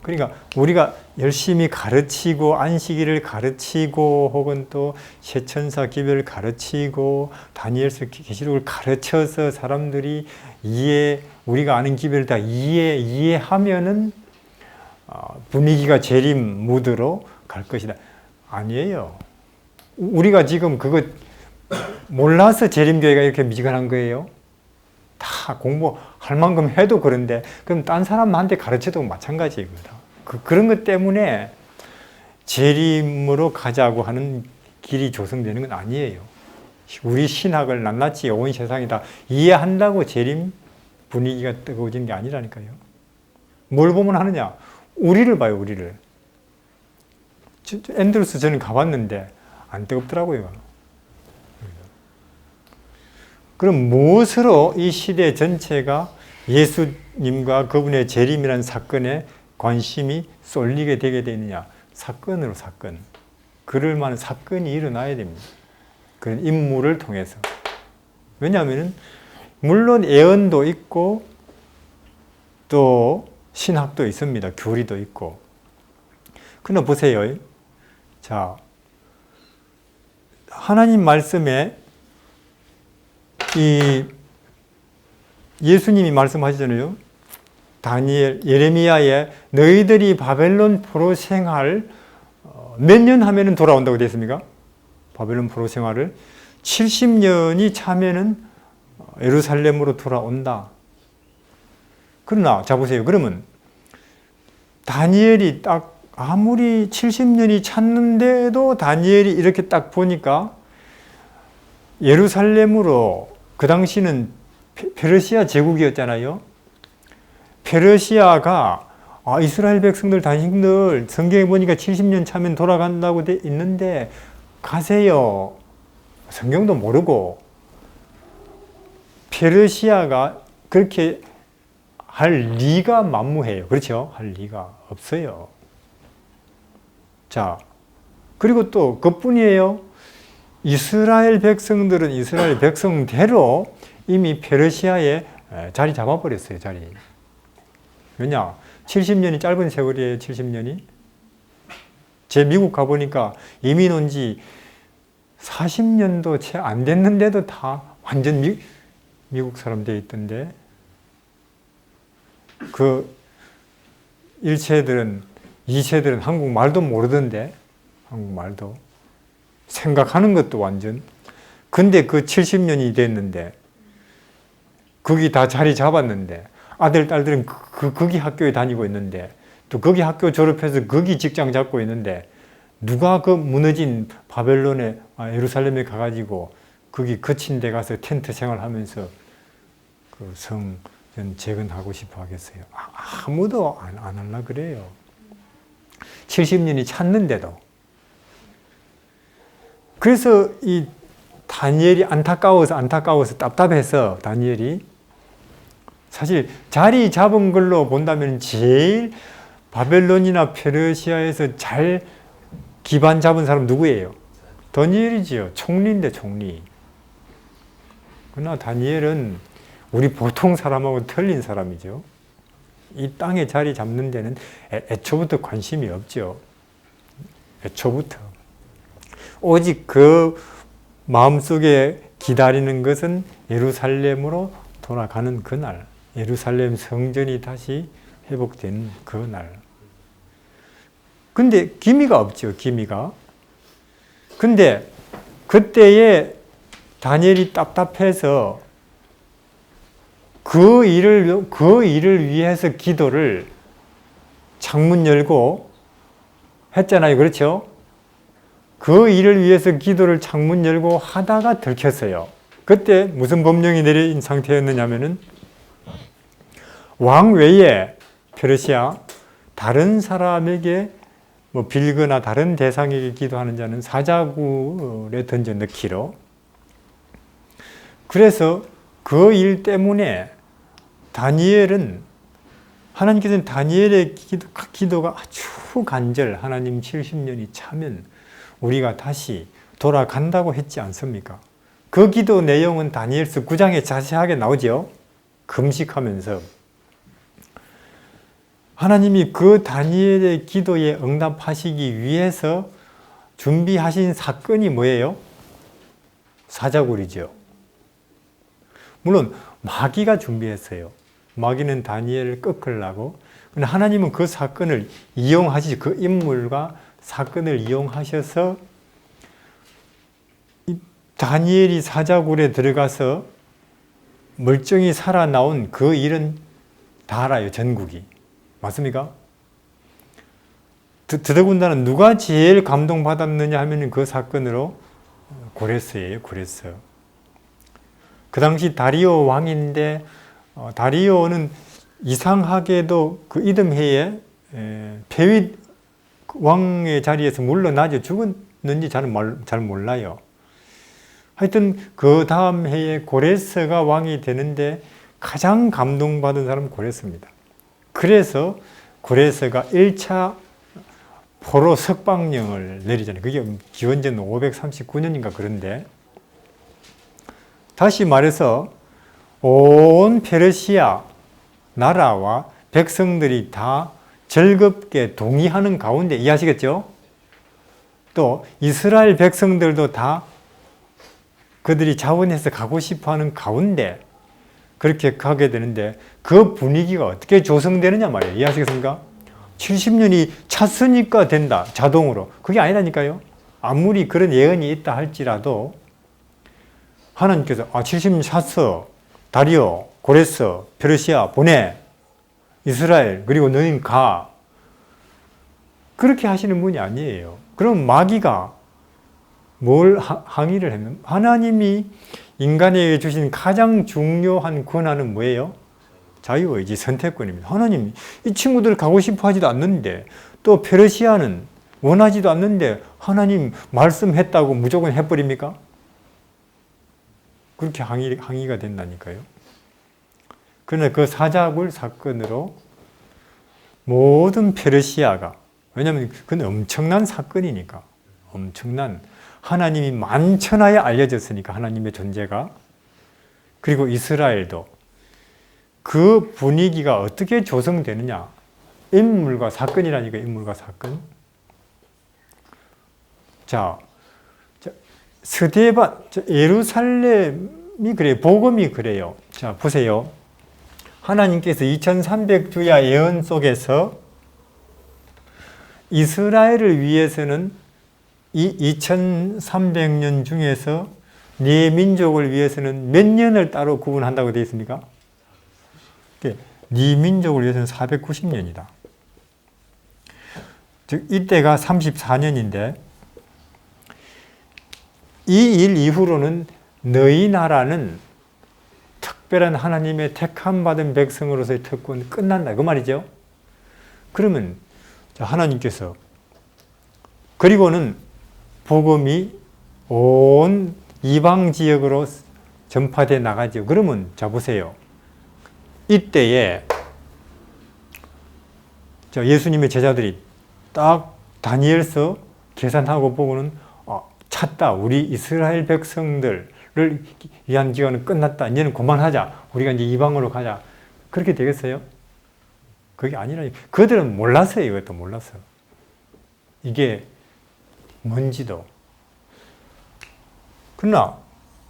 A: 그러니까 우리가 열심히 가르치고 안식일을 가르치고 혹은 또 세천사 기별을 가르치고 다니엘서 계시록을 가르쳐서 사람들이 우리가 아는 기별을 다 이해하면은 분위기가 재림 무드로 갈 것이다. 아니에요. 우리가 지금 그거 몰라서 재림교회가 이렇게 미지근한 거예요. 다 공부할 만큼 해도 그런데 그럼 딴 사람한테 가르쳐도 마찬가지입니다. 그런 것 때문에 재림으로 가자고 하는 길이 조성되는 건 아니에요. 우리 신학을 낱낱이 온 세상이 다 이해한다고 재림 분위기가 뜨거워지는 게 아니라니까요. 뭘 보면 하느냐? 우리를 봐요, 우리를. 앤드루스 저는 가봤는데 안 뜨겁더라고요. 그럼 무엇으로 이 시대 전체가 예수님과 그분의 재림이라는 사건에 관심이 쏠리게 되게 되느냐? 사건으로, 사건. 그럴 만한 사건이 일어나야 됩니다. 그런 인물을 통해서. 왜냐하면 물론 예언도 있고 또 신학도 있습니다. 교리도 있고. 그러나 보세요. 자, 하나님 말씀에 예수님이 말씀하시잖아요. 다니엘, 예레미야에 너희들이 바벨론 포로 생활 몇 년 하면은 돌아온다고 되어 있습니까? 바벨론 포로 생활을 70년이 차면은 예루살렘으로 돌아온다. 그러나 자 보세요. 그러면 다니엘이 딱 아무리 70년이 찼는데도 다니엘이 이렇게 딱 보니까 예루살렘으로 그 당시는 페르시아 제국이었잖아요. 페르시아가 이스라엘 백성들, 당신들 성경에 보니까 70년 차면 돌아간다고 돼 있는데 가세요. 성경도 모르고 페르시아가 그렇게 할 리가 만무해요. 그렇죠? 할 리가 없어요. 자, 그리고 또 그뿐이에요. 이스라엘 백성들은 이스라엘 백성대로 이미 페르시아에 자리 잡아버렸어요. 자리. 왜냐? 70년이 짧은 세월이에요. 70년이. 제 미국 가보니까 이민 온 지 40년도 채 안 됐는데도 다 완전 미국 사람 돼 있던데, 그 1세들은 2세들은 한국말도 모르던데, 한국말도 생각하는 것도 완전. 근데 그 70년이 됐는데 거기 다 자리 잡았는데 아들 딸들은 거기 학교에 다니고 있는데 또 거기 학교 졸업해서 거기 직장 잡고 있는데 누가 그 무너진 바벨론에 예루살렘에 가가지고 거기 거친 데 가서 텐트 생활하면서 그 성 재건하고 싶어 하겠어요? 아무도 안 하려 그래요. 70년이 찼는데도. 그래서 이 다니엘이 안타까워서 답답해서 다니엘이 사실 자리 잡은 걸로 본다면 제일 바벨론이나 페르시아에서 잘 기반 잡은 사람 누구예요? 다니엘이지요. 총리인데 총리. 그러나 다니엘은 우리 보통 사람하고 틀린 사람이죠. 이 땅에 자리 잡는 데는 애초부터 관심이 없죠. 애초부터. 오직 그 마음속에 기다리는 것은 예루살렘으로 돌아가는 그날, 예루살렘 성전이 다시 회복된 그날. 근데 기미가 없죠, 기미가. 근데 그때에 다니엘이 답답해서 그 일을 위해서 기도를 창문 열고 했잖아요. 그렇죠? 그 일을 위해서 기도를 창문 열고 하다가 들켰어요. 그때 무슨 법령이 내린 상태였느냐면은 왕 외에 페르시아 다른 사람에게 뭐 빌거나 다른 대상에게 기도하는 자는 사자굴에 던져 넣기로. 그래서 그 일 때문에 하나님께서는 다니엘의 기도가 아주 간절, 하나님 70년이 차면 우리가 다시 돌아간다고 했지 않습니까? 그 기도 내용은 다니엘서 9장에 자세하게 나오죠. 금식하면서 하나님이 그 다니엘의 기도에 응답하시기 위해서 준비하신 사건이 뭐예요? 사자굴이죠. 물론 마귀가 준비했어요. 마귀는 다니엘을 꺾으려고. 근데 하나님은 그 사건을 이용하시죠. 그 인물과 사건을 이용하셔서 다니엘이 사자굴에 들어가서 멀쩡히 살아나온 그 일은 다 알아요. 전국이. 맞습니까? 더더군다나 누가 제일 감동받았느냐 하면 그 사건으로 고레스예요. 고레스. 그 당시 다리오 왕인데 다리오는 이상하게도 그 이듬해에 페윗 왕의 자리에서 물러나죠. 죽었는지 잘 몰라요. 하여튼 그 다음 해에 고레스가 왕이 되는데 가장 감동받은 사람은 고레스입니다. 그래서 고레스가 1차 포로 석방령을 내리잖아요. 그게 기원전 539년인가 그런데, 다시 말해서 온 페르시아 나라와 백성들이 다 즐겁게 동의하는 가운데, 이해하시겠죠? 또 이스라엘 백성들도 다 그들이 자원해서 가고 싶어하는 가운데 그렇게 가게 되는데, 그 분위기가 어떻게 조성되느냐 말이에요. 이해하시겠습니까? 70년이 찼으니까 된다, 자동으로. 그게 아니라니까요. 아무리 그런 예언이 있다 할지라도 하나님께서 70년 찼어, 다리오, 고레스, 페르시아 보내, 이스라엘, 그리고 너희는 가. 그렇게 하시는 분이 아니에요. 그럼 마귀가 뭘 항의를 했냐면, 하나님이 인간에게 주신 가장 중요한 권한은 뭐예요? 자유의지, 선택권입니다. 하나님, 이 친구들 가고 싶어 하지도 않는데, 또 페르시아는 원하지도 않는데 하나님 말씀했다고 무조건 해버립니까? 그렇게 항의가 된다니까요. 그러나 그 사자굴 사건으로 모든 페르시아가, 왜냐하면 그건 엄청난 사건이니까, 엄청난, 하나님이 만천하에 알려졌으니까, 하나님의 존재가. 그리고 이스라엘도 그 분위기가 어떻게 조성되느냐, 인물과 사건이라니까. 인물과 사건. 자, 스데반, 예루살렘이 그래요. 복음이 그래요. 자, 보세요. 하나님께서 2300주야 예언 속에서 이스라엘을 위해서는 이 2300년 중에서 네 민족을 위해서는 몇 년을 따로 구분한다고 되어 있습니까? 네 민족을 위해서는 490년이다. 즉 이때가 34년인데, 이 일 이후로는 너희 나라는 특별한 하나님의 택함 받은 백성으로서의 특권이 끝난다, 그 말이죠. 그러면 하나님께서, 그리고는 복음이 온 이방 지역으로 전파돼 나가죠. 그러면 자 보세요. 이때에 예수님의 제자들이 딱 다니엘서 계산하고 보고는 찼다. 우리 이스라엘 백성들을 위한 기간은 끝났다. 이제는 그만하자. 우리가 이제 이방으로 가자. 그렇게 되겠어요? 그게 아니라니. 그들은 몰랐어요. 이것도 몰랐어. 이게 뭔지도. 그러나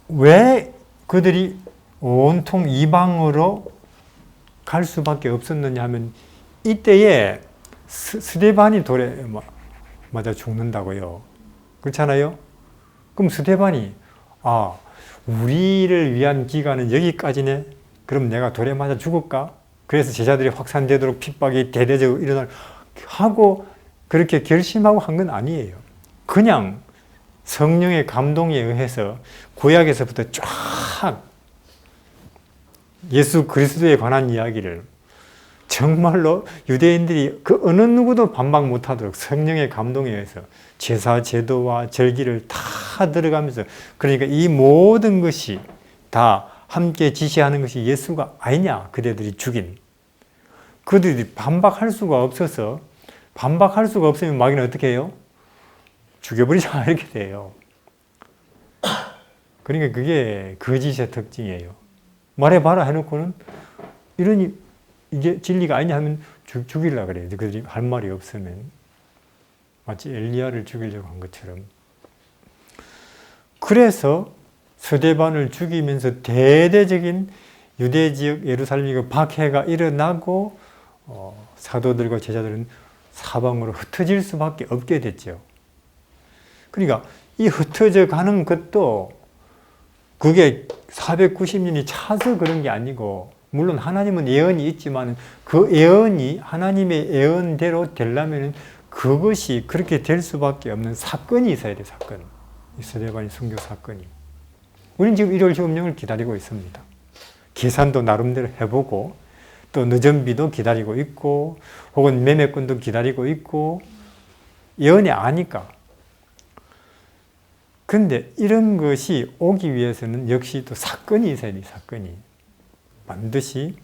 A: 왜 그들이 온통 이방으로 갈 수밖에 없었느냐 하면, 이때에 스데반이 돌에 맞아 죽는다고요. 그렇잖아요? 그럼 스데반이 우리를 위한 기간은 여기까지네? 그럼 내가 돌에 맞아 죽을까? 그래서 제자들이 확산되도록 핍박이 대대적으로 일어날 하고 그렇게 결심하고 한 건 아니에요. 그냥 성령의 감동에 의해서 구약에서부터 쫙 예수 그리스도에 관한 이야기를 정말로 유대인들이 그 어느 누구도 반박 못하도록 성령의 감동에 의해서 제사, 제도와 절기를 다 들어가면서, 그러니까 이 모든 것이 다 함께 지시하는 것이 예수가 아니냐, 그대들이 죽인. 그들이 반박할 수가 없어서, 반박할 수가 없으면 마귀는 어떻게 해요? 죽여버리자, 이렇게 돼요. 그러니까 그게 거짓의 특징이에요. 말해봐라 해놓고는 이러니 이게 진리가 아니냐 하면 죽이려고 그래요. 그들이 할 말이 없으면. 마치 엘리야를 죽이려고 한 것처럼. 그래서 스데반을 죽이면서 대대적인 유대 지역 예루살렘 박해가 일어나고 사도들과 제자들은 사방으로 흩어질 수밖에 없게 됐죠. 그러니까 이 흩어져 가는 것도 그게 490년이 차서 그런 게 아니고, 물론 하나님은 예언이 있지만 그 예언이 하나님의 예언대로 되려면 그것이 그렇게 될 수밖에 없는 사건이 있어야 돼, 사건. 이 스데반 순교 사건이. 우리는 지금 1월 시험령을 기다리고 있습니다. 계산도 나름대로 해보고, 또 늦은비도 기다리고 있고, 혹은 매매권도 기다리고 있고, 예언이 아니까. 근데 이런 것이 오기 위해서는 역시 또 사건이 있어야 돼, 사건이. 반드시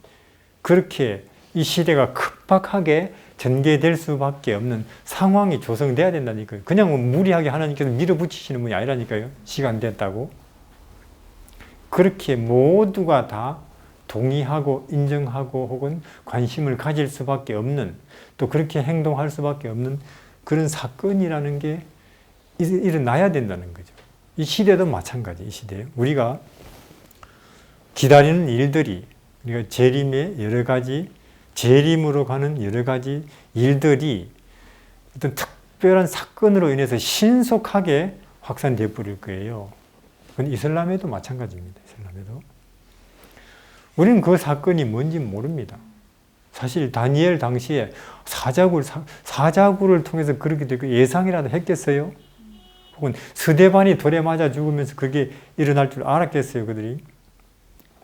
A: 그렇게 이 시대가 급박하게 전개될 수밖에 없는 상황이 조성돼야 된다니까요. 그냥 무리하게 하나님께서 밀어붙이시는 분이 아니라니까요. 시간 됐다고. 그렇게 모두가 다 동의하고 인정하고 혹은 관심을 가질 수밖에 없는, 또 그렇게 행동할 수밖에 없는 그런 사건이라는 게 일어나야 된다는 거죠. 이 시대도 마찬가지, 이 시대에. 우리가 기다리는 일들이, 우리가 재림의 여러 가지, 재림으로 가는 여러 가지 일들이 어떤 특별한 사건으로 인해서 신속하게 확산되어 버릴 거예요. 그건 이슬람에도 마찬가지입니다. 이슬람에도. 우리는 그 사건이 뭔지 모릅니다. 사실 다니엘 당시에 사자굴을 통해서 그렇게 되고 예상이라도 했겠어요? 혹은 스데반이 돌에 맞아 죽으면서 그게 일어날 줄 알았겠어요, 그들이?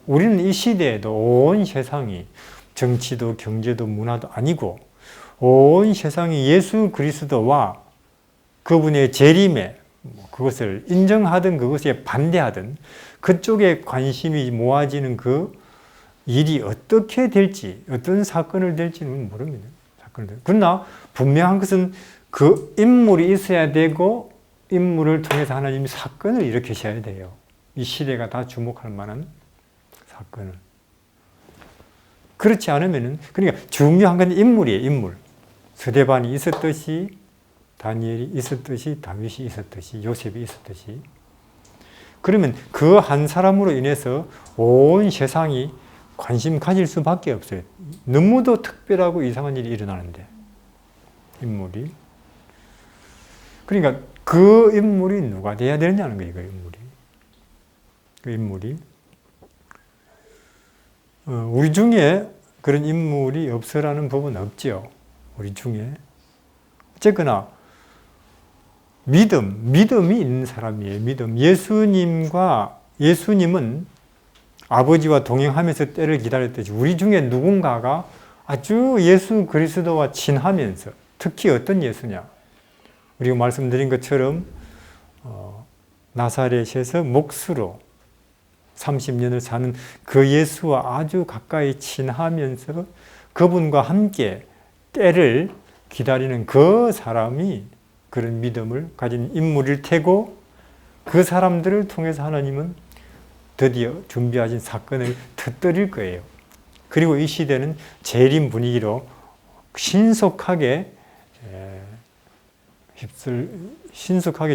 A: 우리는 이 시대에도 온 세상이 정치도 경제도 문화도 아니고 온 세상이 예수 그리스도와 그분의 재림에 그것을 인정하든 그것에 반대하든 그쪽에 관심이 모아지는 그 일이 어떻게 될지, 어떤 사건을 될지는 모릅니다. 그러나 분명한 것은 그 인물이 있어야 되고 인물을 통해서 하나님이 사건을 일으키셔야 돼요. 이 시대가 다 주목할 만한 사건을. 그렇지 않으면은, 그러니까 중요한 건 인물이에요, 인물. 스데반이 있었듯이, 다니엘이 있었듯이, 다윗이 있었듯이, 요셉이 있었듯이. 그러면 그 한 사람으로 인해서 온 세상이 관심 가질 수밖에 없어요. 너무도 특별하고 이상한 일이 일어나는데, 인물이. 그러니까 그 인물이 누가 돼야 되느냐는 거예요, 그 인물이. 그 인물이. 우리 중에 그런 인물이 없으라는 법은 없죠. 우리 중에. 어쨌거나 믿음이 있는 사람이에요. 믿음. 예수님은 아버지와 동행하면서 때를 기다렸듯이 우리 중에 누군가가 아주 예수 그리스도와 친하면서, 특히 어떤 예수냐? 우리가 말씀드린 것처럼 나사렛에서 목수로 30년을 사는 그 예수와 아주 가까이 친하면서 그분과 함께 때를 기다리는 그 사람이 그런 믿음을 가진 인물일 테고, 그 사람들을 통해서 하나님은 드디어 준비하신 사건을 터뜨릴 거예요. 그리고 이 시대는 재림 분위기로 신속하게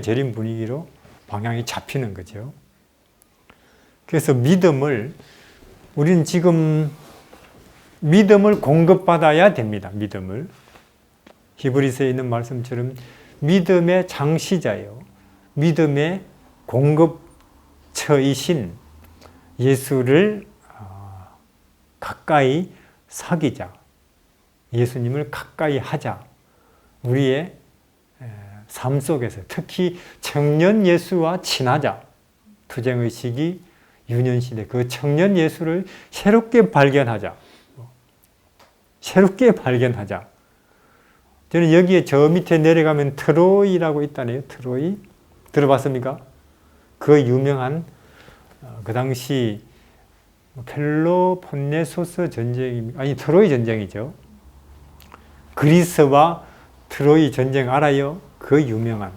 A: 재림 분위기로 방향이 잡히는 거죠. 그래서 우리는 지금 믿음을 공급받아야 됩니다. 믿음을. 히브리서에 있는 말씀처럼 믿음의 장시자요, 믿음의 공급처이신 예수를 가까이 사귀자. 예수님을 가까이 하자. 우리의 삶 속에서 특히 청년 예수와 친하자. 투쟁의식이 유년시대 그 청년 예수를 새롭게 발견하자. 새롭게 발견하자. 저는 여기에 저 밑에 내려가면 트로이라고 있다네요. 트로이. 들어봤습니까? 그 유명한 그 당시 펠로폰네소스 전쟁이 아니 트로이 전쟁이죠. 그리스와 트로이 전쟁 알아요? 그 유명한.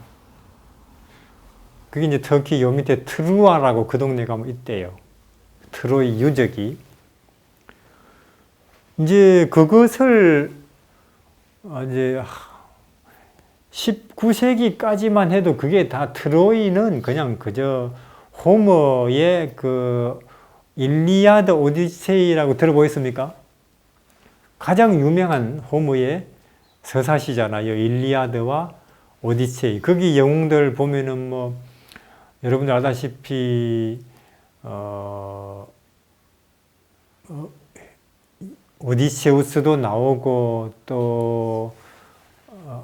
A: 그게 이제 터키 요 밑에 트루아라고 그 동네 가면 있대요. 트로이 유적이. 이제 그것을 이제 19세기까지만 해도 그게 다 트로이는 그냥 그저 호머의 그 일리아드 오디세이라고 들어보셨습니까? 가장 유명한 호머의 서사시잖아요. 일리아드와 오디세이. 거기 영웅들 보면은 뭐 여러분들 아다시피 오디세우스도 나오고 또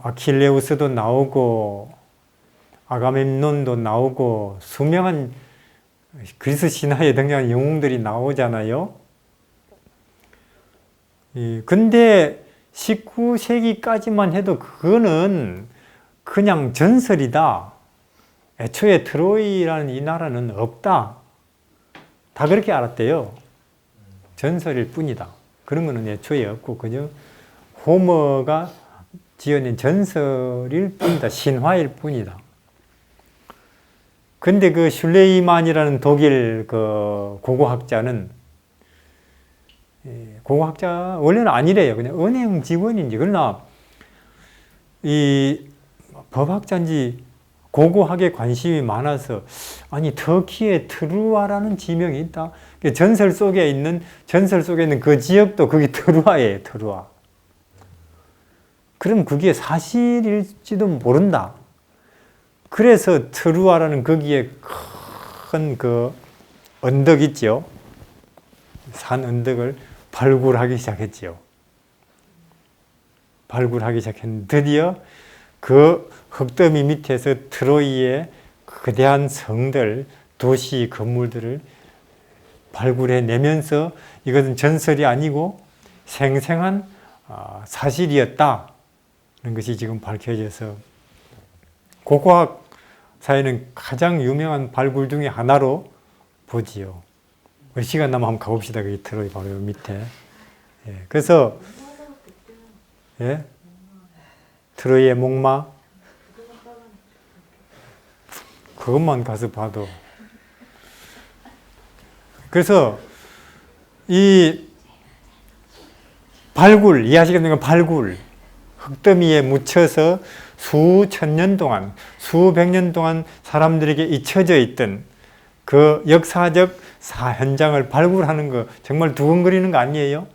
A: 아킬레우스도 나오고 아가멤논도 나오고 수명한 그리스 신화에 등장한 영웅들이 나오잖아요. 근데 19세기까지만 해도 그거는 그냥 전설이다. 애초에 트로이라는 이 나라는 없다. 다 그렇게 알았대요. 전설일 뿐이다. 그런 거는 애초에 없고 그저 호머가 지어낸 전설일 뿐이다. 신화일 뿐이다. 근데 그 슐레이만이라는 독일 그 고고학자는 고고학자 원래는 아니래요. 그냥 은행 직원인지. 그러나 이 법학자인지 고고학에 관심이 많아서 아니 터키에 트루아라는 지명이 있다. 전설 속에 있는 그 지역도 그게 트루아예요. 트루아. 그럼 그게 사실일지도 모른다. 그래서 트루아라는 거기에 큰 그 언덕 있죠. 산 언덕을 발굴하기 시작했죠. 발굴하기 시작했는데 드디어 그 흙더미 밑에서 트로이의 거대한 성들, 도시 건물들을 발굴해내면서 이것은 전설이 아니고 생생한 사실이었다. 는 것이 지금 밝혀져서 고고학 사회는 가장 유명한 발굴 중에 하나로 보지요. 우리 시간 나면 한번 가봅시다. 그 트로이 바로 밑에. 예, 그래서 예? 트로이의 목마 그것만 가서 봐도 그래서 이 발굴 이해하시겠는 건 발굴 흙더미에 묻혀서 수천 년 동안 수백 년 동안 사람들에게 잊혀져 있던 그 역사적 현장을 발굴하는 거 정말 두근거리는 거 아니에요?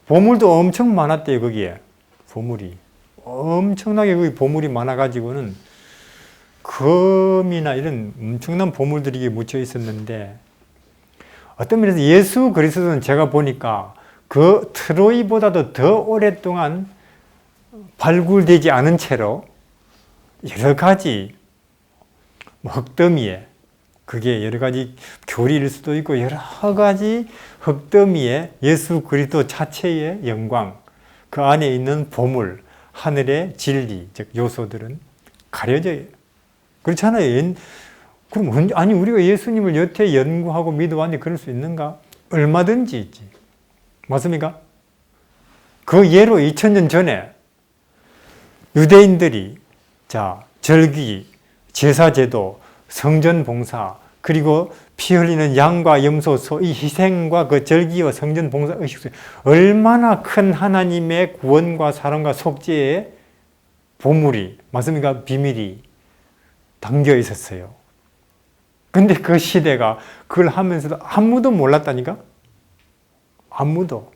A: 보물도 엄청 많았대요. 거기에 보물이 엄청나게 거기 보물이 많아가지고는 금이나 이런 엄청난 보물들이 묻혀 있었는데 어떤 면에서 예수 그리스도는 제가 보니까 그 트로이보다도 더 오랫동안 발굴되지 않은 채로 여러 가지 흙더미에 그게 여러 가지 교리일 수도 있고 여러 가지 흙더미에 예수 그리스도 자체의 영광 그 안에 있는 보물 하늘의 진리 즉 요소들은 가려져요. 그렇잖아요. 그럼 아니 우리가 예수님을 여태 연구하고 믿어왔는데 그럴 수 있는가? 얼마든지 있지. 맞습니까? 그 예로 2000년 전에 유대인들이 절기, 제사제도, 성전봉사 그리고 피 흘리는 양과 염소, 소 이 희생과 그 절기와 성전봉사 의식 얼마나 큰 하나님의 구원과 사랑과 속죄의 보물이 맞습니까? 비밀이 담겨 있었어요. 근데 그 시대가 그걸 하면서도 아무도 몰랐다니까? 아무도.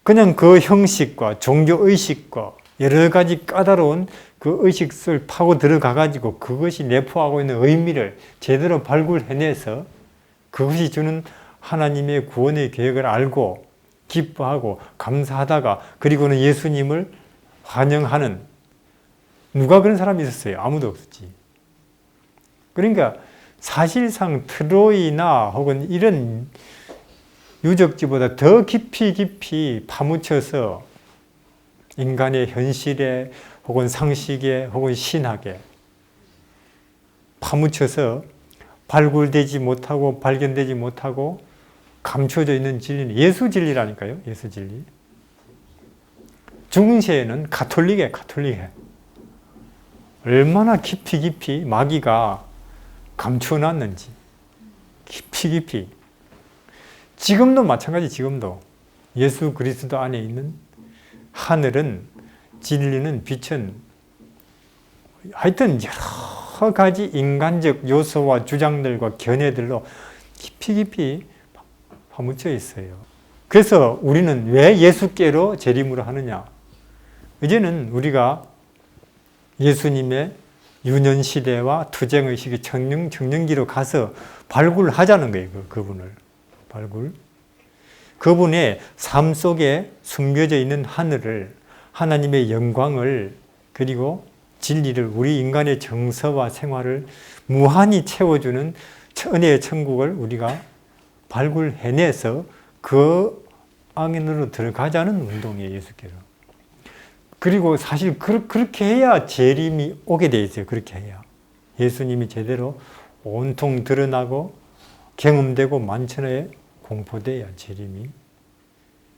A: 그냥 그 형식과 종교의식과 여러 가지 까다로운 그 의식을 파고 들어가가지고 그것이 내포하고 있는 의미를 제대로 발굴해내서 그것이 주는 하나님의 구원의 계획을 알고 기뻐하고 감사하다가 그리고는 예수님을 환영하는, 누가 그런 사람이 있었어요? 아무도 없었지. 그러니까 사실상 트로이나 혹은 이런 유적지보다 더 깊이 파묻혀서 인간의 현실에 혹은 상식에 혹은 신학에 파묻혀서 발굴되지 못하고 발견되지 못하고 감춰져 있는 진리는 예수 진리라니까요. 예수 진리. 중세에는 가톨릭이에요. 가톨릭에. 얼마나 깊이 마귀가 감춰놨는지. 깊이. 지금도 마찬가지. 지금도 예수 그리스도 안에 있는 하늘은, 진리는, 빛은 하여튼 여러 가지 인간적 요소와 주장들과 견해들로 깊이 파묻혀 있어요. 그래서 우리는 왜 예수께로 재림을 하느냐? 이제는 우리가 예수님의 유년시대와 투쟁의식의 청년기로 가서 발굴하자는 거예요. 그분을. 발굴. 그분의 삶 속에 숨겨져 있는 하늘을, 하나님의 영광을, 그리고 진리를, 우리 인간의 정서와 생활을 무한히 채워주는 은혜의 천국을 우리가 발굴해내서 그 안으로 들어가자는 운동이에요. 예수께로. 그리고 사실 그렇게 해야 재림이 오게 돼 있어요. 그렇게 해야. 예수님이 제대로 온통 드러나고 경험되고 만천하에 공포돼야 재림이.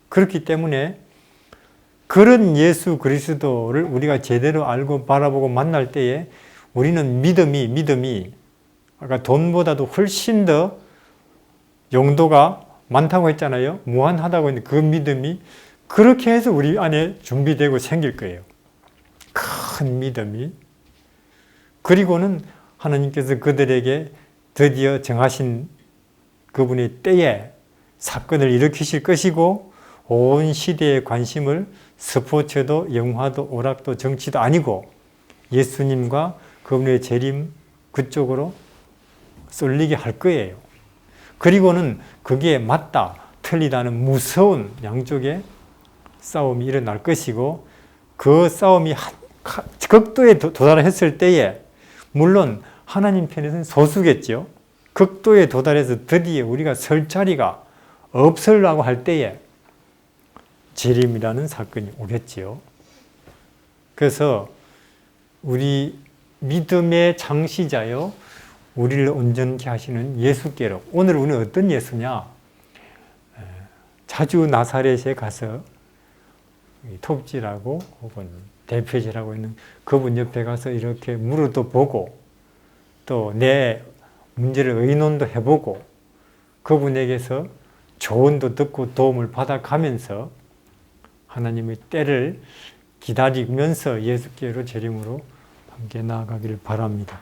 A: 그렇기 때문에 그런 예수 그리스도를 우리가 제대로 알고 바라보고 만날 때에 우리는 믿음이 아까 돈보다도 훨씬 더 용도가 많다고 했잖아요. 무한하다고 했는데 그 믿음이 그렇게 해서 우리 안에 준비되고 생길 거예요. 큰 믿음이. 그리고는 하나님께서 그들에게 드디어 정하신 그분의 때에 사건을 일으키실 것이고, 온 시대의 관심을 스포츠도 영화도 오락도 정치도 아니고 예수님과 그분의 재림 그쪽으로 쏠리게 할 거예요. 그리고는 그게 맞다, 틀리다는 무서운 양쪽의 싸움이 일어날 것이고, 그 싸움이 극도에 도달했을 때에, 물론 하나님 편에서는 소수겠죠. 극도에 도달해서 드디어 우리가 설 자리가 없으려고 할 때에 재림이라는 사건이 오겠지요. 그래서 우리 믿음의 창시자요, 우리를 온전케 하시는 예수께로. 오늘 우리는 어떤 예수냐? 자주 나사렛에 가서 톱질하고 혹은 대표질하고 있는 그분 옆에 가서 이렇게 물어도 보고, 또 내 문제를 의논도 해보고, 그분에게서 조언도 듣고 도움을 받아가면서 하나님의 때를 기다리면서 예수께로 재림으로 함께 나아가기를 바랍니다.